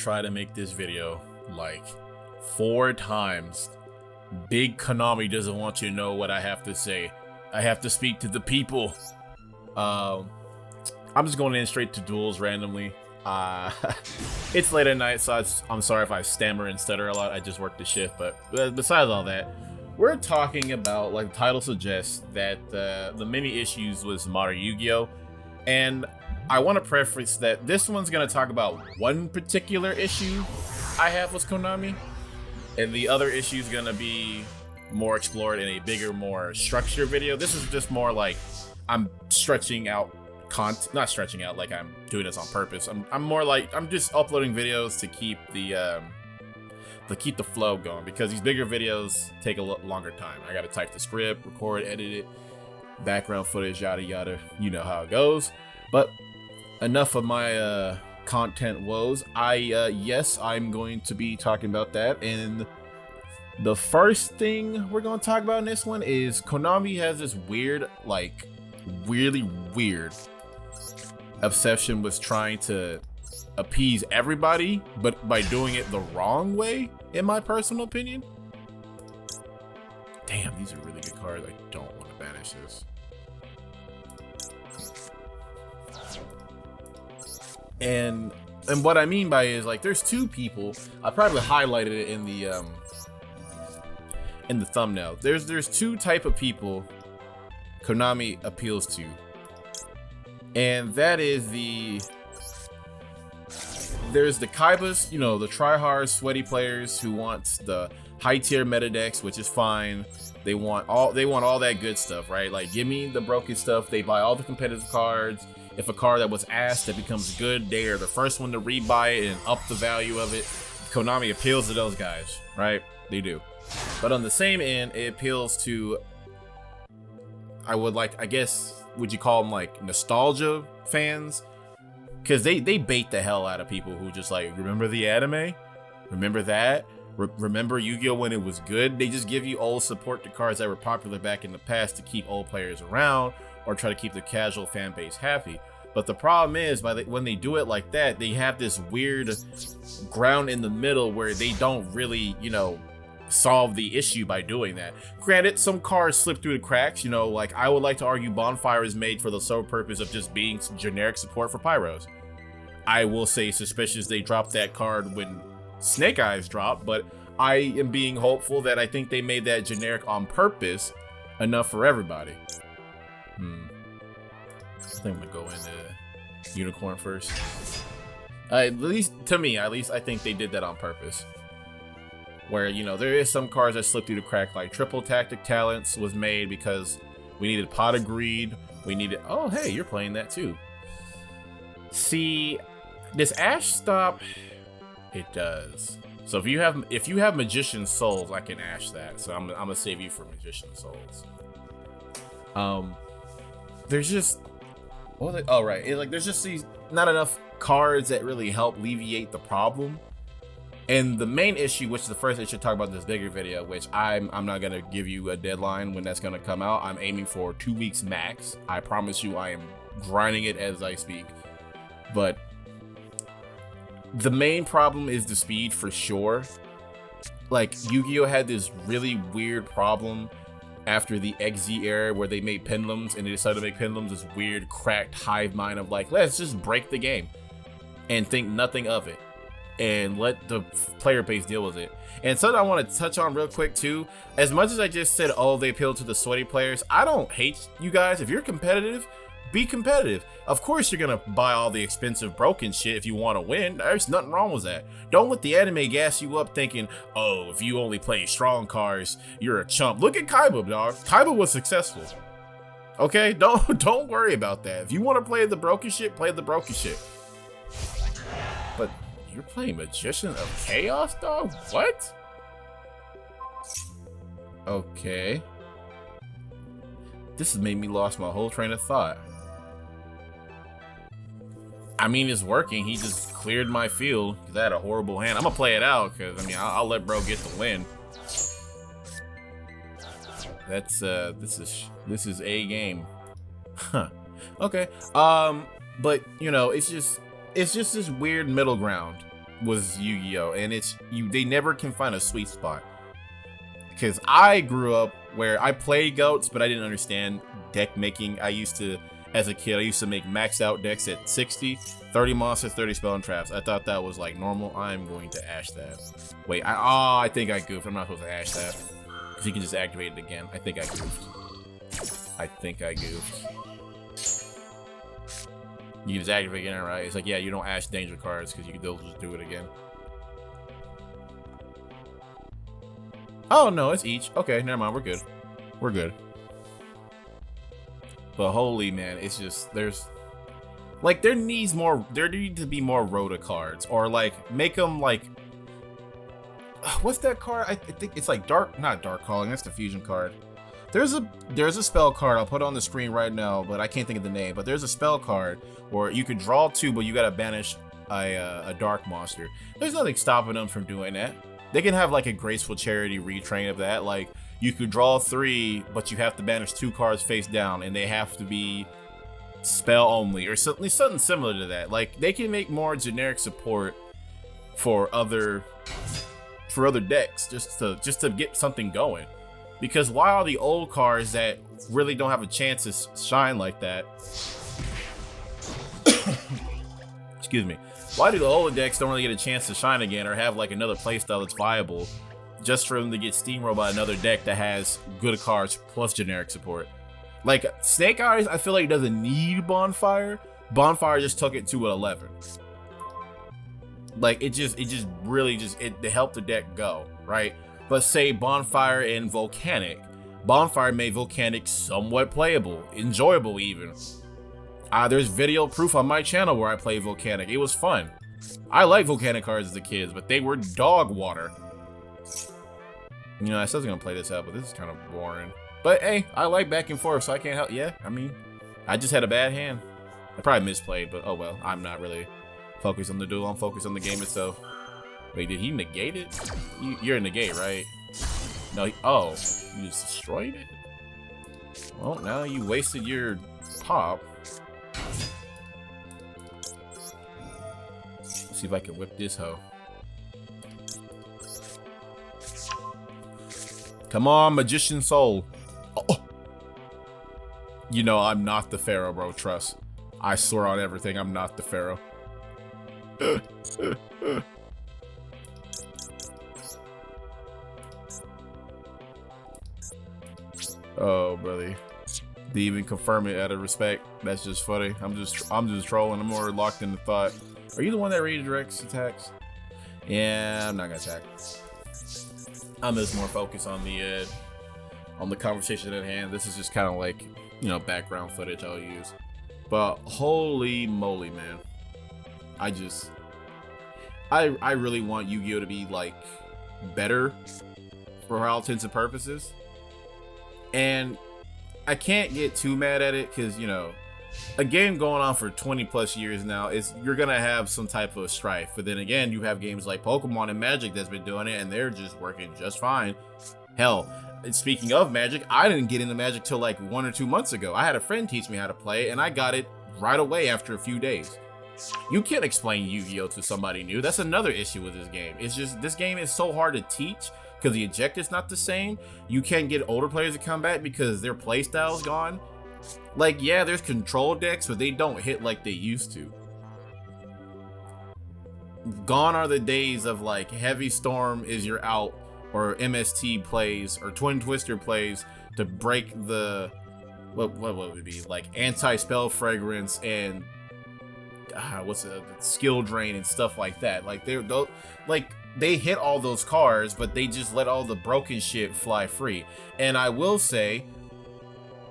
try to make this video like 4 times. Big Konami doesn't want you to know what I have to say. I have to speak to the people. I'm just going in straight to duels randomly. It's late at night, so I'm sorry if I stammer and stutter a lot. I just worked the shift, but besides all that, we're talking about, like the title suggests, that the mini issues was modern Yu-Gi-Oh! And I want to preface that this one's going to talk about one particular issue I have with Konami, and the other issue is going to be more explored in a bigger, more structured video. This is just more like I'm stretching out content, not stretching out like I'm doing this on purpose. I'm more like I'm just uploading videos to keep the flow going, because these bigger videos take a longer time. I got to type the script, record, edit it, background footage, yada yada. You know how it goes. But enough of my content woes. Yes, I'm going to be talking about that, and the first thing we're going to talk about in this one is Konami has this weird, like really weird obsession with trying to appease everybody, but by doing it the wrong way, in my personal opinion. Damn, these are really good cards. I don't want to banish this. And what I mean by it is, like, there's 2 people. I probably highlighted it in the thumbnail. There's 2 type of people Konami appeals to, and that is there's the Kaibas, you know, the try-hard, sweaty players who want the high-tier meta decks, which is fine. They want all that good stuff, right? Like, give me the broken stuff. They buy all the competitive cards. If a card that was asked that becomes good, they are the first one to rebuy it and up the value of it. Konami appeals to those guys, right? They do. But on the same end, it appeals to, I guess, would you call them like nostalgia fans? Because they bait the hell out of people who just like, remember the anime? Remember that? Remember Yu-Gi-Oh! When it was good? They just give you old support to cards that were popular back in the past to keep old players around, or try to keep the casual fan base happy. But the problem is, when they do it like that, they have this weird ground in the middle where they don't really, you know, solve the issue by doing that. Granted, some cards slip through the cracks, you know, like I would like to argue Bonfire is made for the sole purpose of just being generic support for Pyros. I will say suspicious they dropped that card when Snake Eyes dropped, but I am being hopeful that I think they made that generic on purpose enough for everybody. I think I'm gonna go into Unicorn first. At least to me, I think they did that on purpose. Where, you know, there is some cards that slip through the crack, like Triple Tactic Talents was made because we needed Pot of Greed. We needed, oh hey, you're playing that too. See, this Ash Stop, it does. So if you have Magician Souls, I can Ash that. So I'm gonna save you for Magician Souls. There's just, there's just these not enough cards that really help alleviate the problem. And the main issue, which is the first issue to talk about in this bigger video, which I'm not gonna give you a deadline when that's gonna come out. I'm aiming for 2 weeks max. I promise you, I am grinding it as I speak. But the main problem is the speed, for sure. Like, Yu-Gi-Oh! Had this really weird problem after the XZ era where they made pendulums, and they decided to make pendulums this weird cracked hive mind of like, let's just break the game and think nothing of it and let the player base deal with it. And something I want to touch on real quick too, as much as I just said, oh, they appeal to the sweaty players, I don't hate you guys. If you're competitive, be competitive. Of course you're gonna buy all the expensive broken shit if you want to win. There's nothing wrong with that. Don't let the anime gas you up thinking, oh, if you only play strong cards, you're a chump. Look at Kaiba, dog. Kaiba was successful. Okay, don't worry about that. If you want to play the broken shit, play the broken shit. But you're playing Magician of Chaos, dog? What? Okay. This has made me lost my whole train of thought. I mean, it's working. He just cleared my field because I had a horrible hand. I'm gonna play it out because, I mean, I'll let bro get the win. That's this is a game. Huh. Okay. But you know, it's just this weird middle ground was Yu-Gi-Oh, and they never can find a sweet spot. Because I grew up where I played goats, but I didn't understand deck making. As a kid, I used to make maxed out decks at 60, 30 monsters, 30 spell and traps. I thought that was like normal. I'm going to ash that. Wait, I think I goofed. I'm not supposed to ash that. Because you can just activate it again. I think I goofed. You can just activate it again, right? It's like, yeah, you don't ash danger cards because they'll just do it again. Oh, no, it's each. Okay, never mind. We're good. We're good. But holy man, it's just, there's like, there need to be more Rota cards, or like make them like, what's that card? I think it's like not Dark Calling, that's the fusion card. There's a spell card, I'll put it on the screen right now, but I can't think of the name. But there's a spell card where you can draw 2, but you gotta banish a dark monster. There's nothing stopping them from doing that. They can have like a graceful charity retrain of that. Like, you could draw 3, but you have to banish 2 cards face down, and they have to be spell only, or something similar to that. Like, they can make more generic support for other decks just to get something going. Because why are the old cards that really don't have a chance to shine like that? Excuse me. Why do the old decks don't really get a chance to shine again, or have like another playstyle that's viable, just for them to get steamrolled by another deck that has good cards plus generic support? Like, Snake Eyes, I feel like it doesn't need Bonfire. Bonfire just took it to an 11. Like, it helped the deck go, right? But say Bonfire and Volcanic. Bonfire made Volcanic somewhat playable, enjoyable even. There's video proof on my channel where I play Volcanic. It was fun. I like Volcanic cards as a kid, but they were dog water. You know, I said I was gonna play this out, but this is kind of boring. But hey, I like back and forth, so I can't help. Yeah, I mean, I just had a bad hand. I probably misplayed, but oh well. I'm not really focused on the duel. I'm focused on the game itself. Wait, did he negate it? You're a negate, right? No. Oh, you just destroyed it? Well, now you wasted your pop. Let's see if I can whip this hoe. Come on, Magician Soul. Oh. You know, I'm not the Pharaoh, bro. Trust. I swear on everything, I'm not the Pharaoh. Oh, brother. They even confirm it out of respect. That's just funny. I'm just trolling. I'm more locked in the thought. Are you the one that redirects attacks? Yeah, I'm not gonna attack. I'm just more focused on the conversation at hand. This is just kind of like, you know, background footage I'll use. But holy moly, man. I really want Yu-Gi-Oh to be like better for all intents and purposes. And I can't get too mad at it because, you know, a game going on for 20 plus years now, you're gonna have some type of strife. But then again, you have games like Pokemon and Magic that's been doing it, and they're just working just fine. Hell, speaking of Magic, I didn't get into Magic till like 1 or 2 months ago. I had a friend teach me how to play, and I got it right away after a few days. You can't explain Yu-Gi-Oh to somebody new. That's another issue with this game. It's just, this game is so hard to teach because the objective's not the same. You can't get older players to come back because their playstyle's gone. Like, yeah, there's control decks, but they don't hit like they used to. Gone are the days of like Heavy Storm is your out, or MST plays, or Twin Twister plays to break the, what would it be, like anti-spell fragrance and what's it, skill drain and stuff like that. Like they hit all those cards, but they just let all the broken shit fly free. And I will say,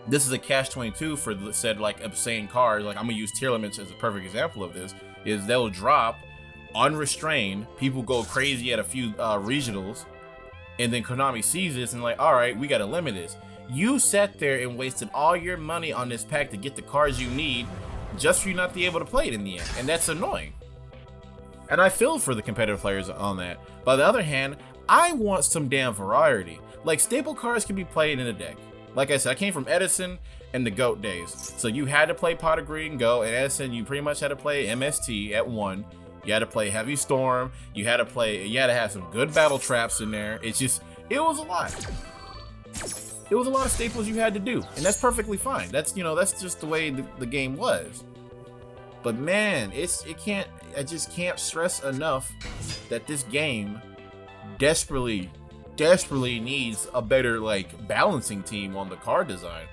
this is a catch-22 for the said like obscene cards. Like, I'm gonna use tier limits as a perfect example of this. Is they'll drop unrestrained, people go crazy at a few regionals, and then Konami sees this and like, all right, we gotta limit this. You sat there and wasted all your money on this pack to get the cards you need, just for you not to be able to play it in the end, and that's annoying. And I feel for the competitive players on that. By the other hand, I want some damn variety. Like, staple cards can be played in a deck. Like I said, I came from Edison and the GOAT days. So you had to play Pot of Greed and Go, and Edison, you pretty much had to play MST at 1. You had to play Heavy Storm. You had to have some good battle traps in there. It was a lot. It was a lot of staples you had to do, and that's perfectly fine. That's just the way the game was. But man, I just can't stress enough that this game desperately needs a better like balancing team on the card design.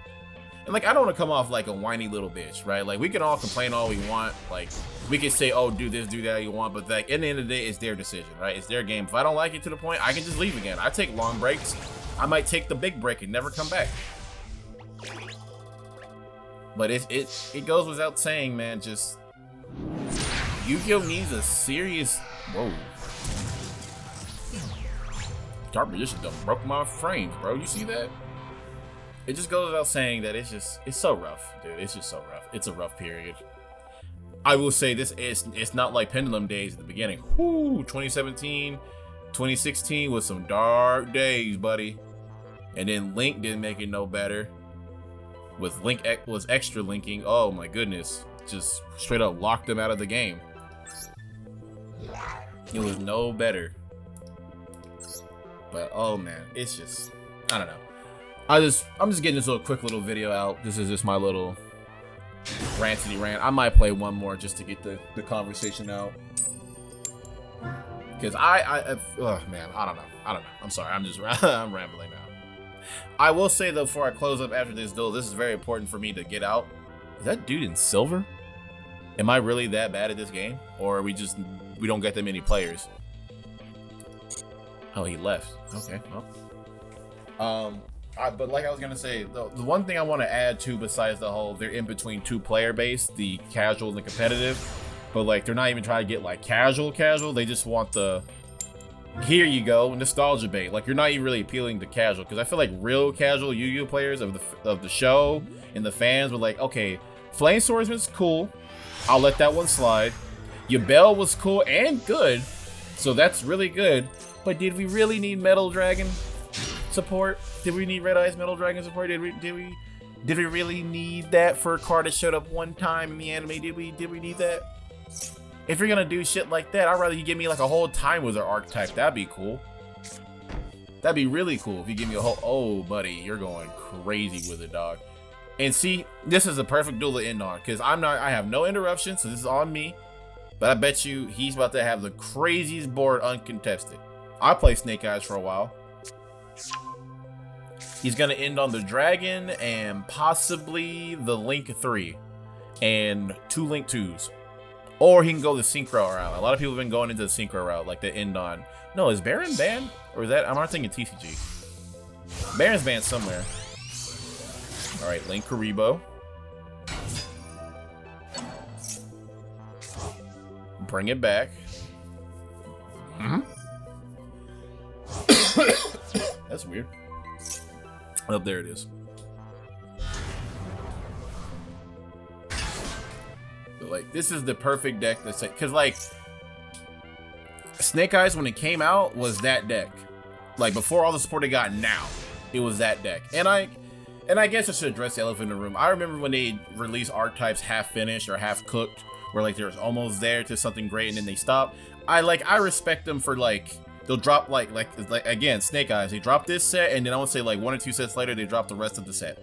And like, I don't want to come off like a whiny little bitch, right? Like, we can all complain all we want. Like, we can say, oh, do this, do that you want, but like, at the end of the day, it's their decision, right? It's their game. If I don't like it to the point, I can just leave again. I take long breaks. I might take the big break and never come back. But it goes without saying, man, just Yu-Gi-Oh needs a serious, whoa. Dark Magician done broke my frames, bro. You see that? It just goes without saying that it's so rough, dude. It's just so rough. It's a rough period. I will say this it's not like Pendulum days at the beginning. Whoo, 2017, 2016 was some dark days, buddy. And then Link didn't make it no better. With Link was extra linking. Oh my goodness. Just straight up locked them out of the game. It was no better. But oh man, it's just, I don't know. I'm just getting this little quick little video out. This is just my little rantity rant. I might play one more just to get the conversation out. Because oh man, I don't know. I'm sorry. I'm rambling now. I will say though, before I close up after this duel, this is very important for me to get out. Is that dude in silver? Am I really that bad at this game? Or are we don't get that many players? Oh, he left. Okay, well. But like I was gonna say, the one thing I want to add to, besides the whole they're in between two player base, the casual and the competitive, but like they're not even trying to get like casual. They just want the, here you go, nostalgia bait. Like, you're not even really appealing to casual, because I feel like real casual Yu-Gi-Oh players of the show and the fans were like, okay, Flame Swordsman's cool, I'll let that one slide. Yubel was cool and good, so that's really good. But did we really need Metal Dragon support? Did we need Red Eyes Metal Dragon support? Did we really need that for a card that showed up one time in the anime? Did we need that? If you're gonna do shit like that, I'd rather you give me like a whole Time Wizard archetype. That'd be cool. That'd be really cool if you give me a whole, oh buddy, you're going crazy with it, dog. And see, this is a perfect duel to end on, because I have no interruptions, so this is on me. But I bet you he's about to have the craziest board uncontested. I play Snake Eyes for a while. He's gonna end on the Dragon and possibly the Link 3 and 2 Link 2s. Or he can go the Synchro route. A lot of people have been going into the Synchro route, like the end on. No, is Baron banned? Or is that, I'm not thinking TCG. Baron's banned somewhere. Alright, Link Karibo. Bring it back. That's weird. Oh, there it is. But like, this is the perfect deck to say, because like Snake Eyes, when it came out, was that deck. Like, before all the support it got now, it was that deck. And I guess I should address the elephant in the room. I remember when they released archetypes half finished or half cooked, where like there's almost there to something great and then they stop. I respect them for like, they'll drop like again, Snake Eyes, they drop this set and then I would say like 1 or 2 sets later they drop the rest of the set,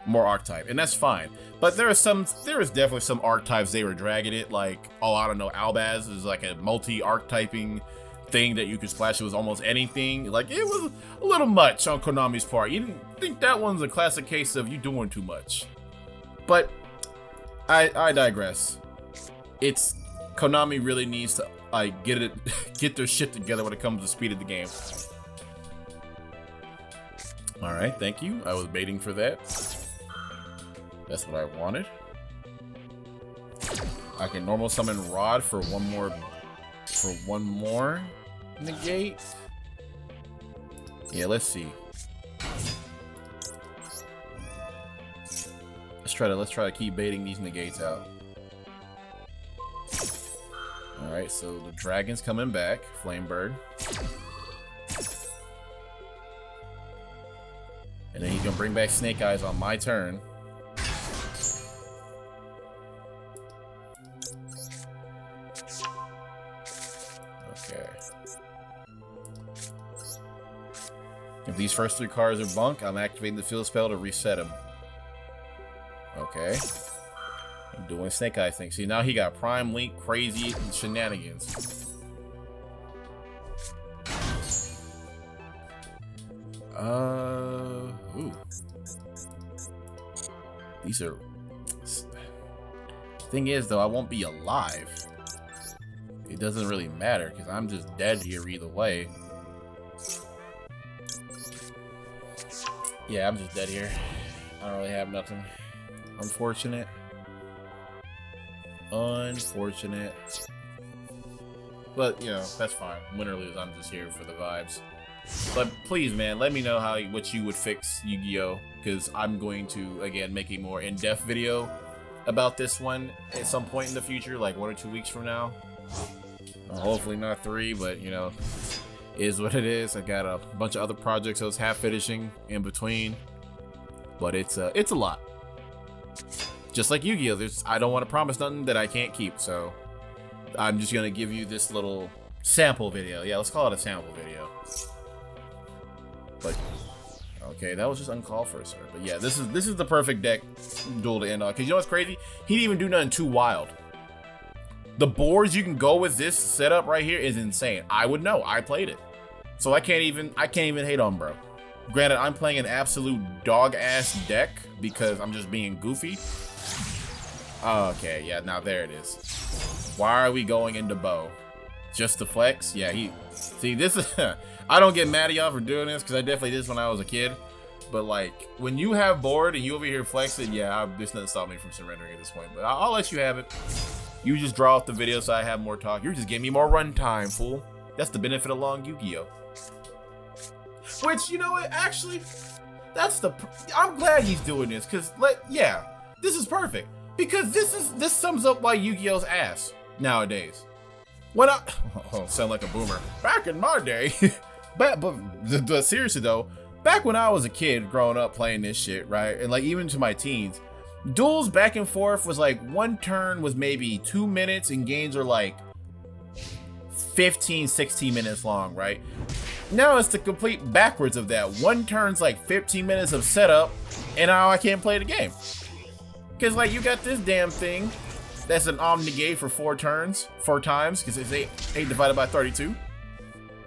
more archetype, and that's fine. But there is definitely some archetypes they were dragging it, like, oh, I don't know, Albaz is like a multi-archetyping thing that you could splash. It was almost anything. Like, it was a little much on Konami's part. You didn't think that one's a classic case of you doing too much. But I digress. It's Konami really needs to like get their shit together when it comes to speed of the game. All right, thank you. I was waiting for that. That's what I wanted. I can normal summon Rod for one more negate. Yeah, let's see. Let's try to keep baiting these negates out. Alright, so the dragon's coming back, Flamebird. And then he's gonna bring back Snake Eyes on my turn. Okay. If these first 3 cards are bunk, I'm activating the field spell to reset them. Okay. I'm doing Snake Eye thing. See, now he got Prime, Link, Crazy, and Shenanigans. Ooh. These are... Thing is, though, I won't be alive. It doesn't really matter, because I'm just dead here either way. Yeah, I'm just dead here. I don't really have nothing. Unfortunate. Unfortunate. But, you know, that's fine. Win or lose, I'm just here for the vibes. But please, man, let me know what you would fix Yu-Gi-Oh! Because I'm going to, again, make a more in-depth video about this one at some point in the future, like 1 or 2 weeks from now. Hopefully not 3, but, you know, is what it is. I got a bunch of other projects I was half finishing in between. But it's a lot. Just like Yu-Gi-Oh! I don't want to promise nothing that I can't keep, so I'm just gonna give you this little sample video. Yeah, let's call it a sample video. But okay, that was just uncalled for, sir. But yeah, this is the perfect deck duel to end on. Cause you know what's crazy? He didn't even do nothing too wild. The boards you can go with this setup right here is insane. I would know. I played it, so I can't even hate on bro. Granted, I'm playing an absolute dog ass deck because I'm just being goofy. Okay, yeah, now there it is. Why are we going into Bo? Just to flex? Yeah, see, this is, I don't get mad at y'all for doing this because I definitely did this when I was a kid. But like, when you have board and you over here flexing, yeah, there's nothing stop me from surrendering at this point. But I'll let you have it. You just draw off the video so I have more talk. You're just giving me more runtime, fool. That's the benefit of long Yu-Gi-Oh! Which, you know what, actually, I'm glad he's doing this, because, yeah, this is perfect. Because this sums up why Yu-Gi-Oh's ass nowadays. Sound like a boomer. Back in my day, but seriously though, back when I was a kid growing up playing this shit, right, and like even to my teens, duels back and forth was like one turn was maybe 2 minutes, and games are like 15, 16 minutes long, right? Now it's the complete backwards of that. One turn's like 15 minutes of setup, and now I can't play the game. Because, like, you got this damn thing that's an omni-gate for 4 times, because it's 8 divided by 32.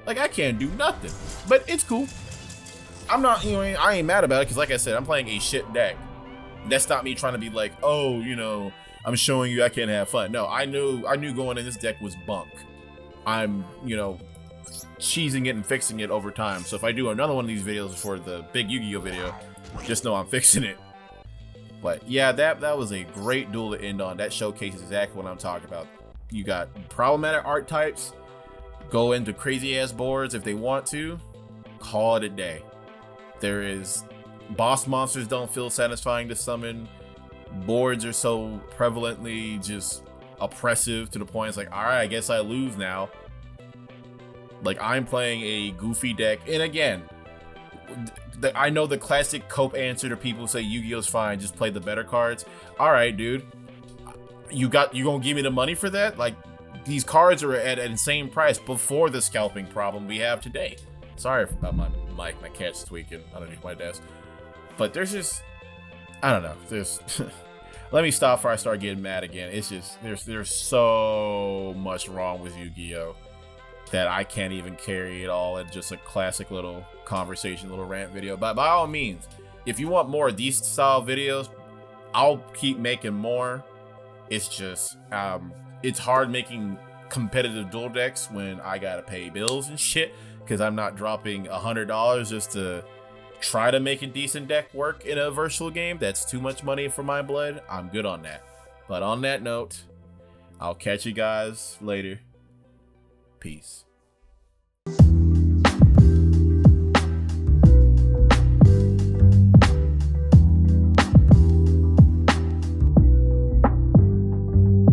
Like, I can't do nothing. But it's cool. I'm not, you know, I ain't mad about it, because like I said, I'm playing a shit deck. That's not me trying to be like, oh, you know, I'm showing you I can't have fun. No, I knew going in this deck was bunk. I'm, you know, cheesing it and fixing it over time. So if I do another one of these videos for the big Yu-Gi-Oh video, just know I'm fixing it. But yeah, that was a great duel to end on. That showcases exactly what I'm talking about. You got problematic art types, go into crazy ass boards if they want to, call it a day. There is boss monsters don't feel satisfying to summon. Boards are so prevalently just oppressive to the point it's like, all right, I guess I lose now. Like, I'm playing a goofy deck, and again, I know the classic cope answer to people who say Yu-Gi-Oh's fine, just play the better cards. All right, dude, you gonna give me the money for that? Like, these cards are at an insane price before the scalping problem we have today. Sorry about my mic, my cat's tweaking underneath my desk. But there's just, I don't know, there's let me stop before I start getting mad again. It's just, there's so much wrong with Yu-Gi-Oh that I can't even carry it all in just a classic little conversation, little rant video. But by all means, if you want more of these style videos, I'll keep making more. It's just, it's hard making competitive duel decks when I gotta pay bills and shit, because I'm not dropping $100 just to try to make a decent deck work in a virtual game. That's too much money for my blood. I'm good on that. But on that note, I'll catch you guys later. Peace.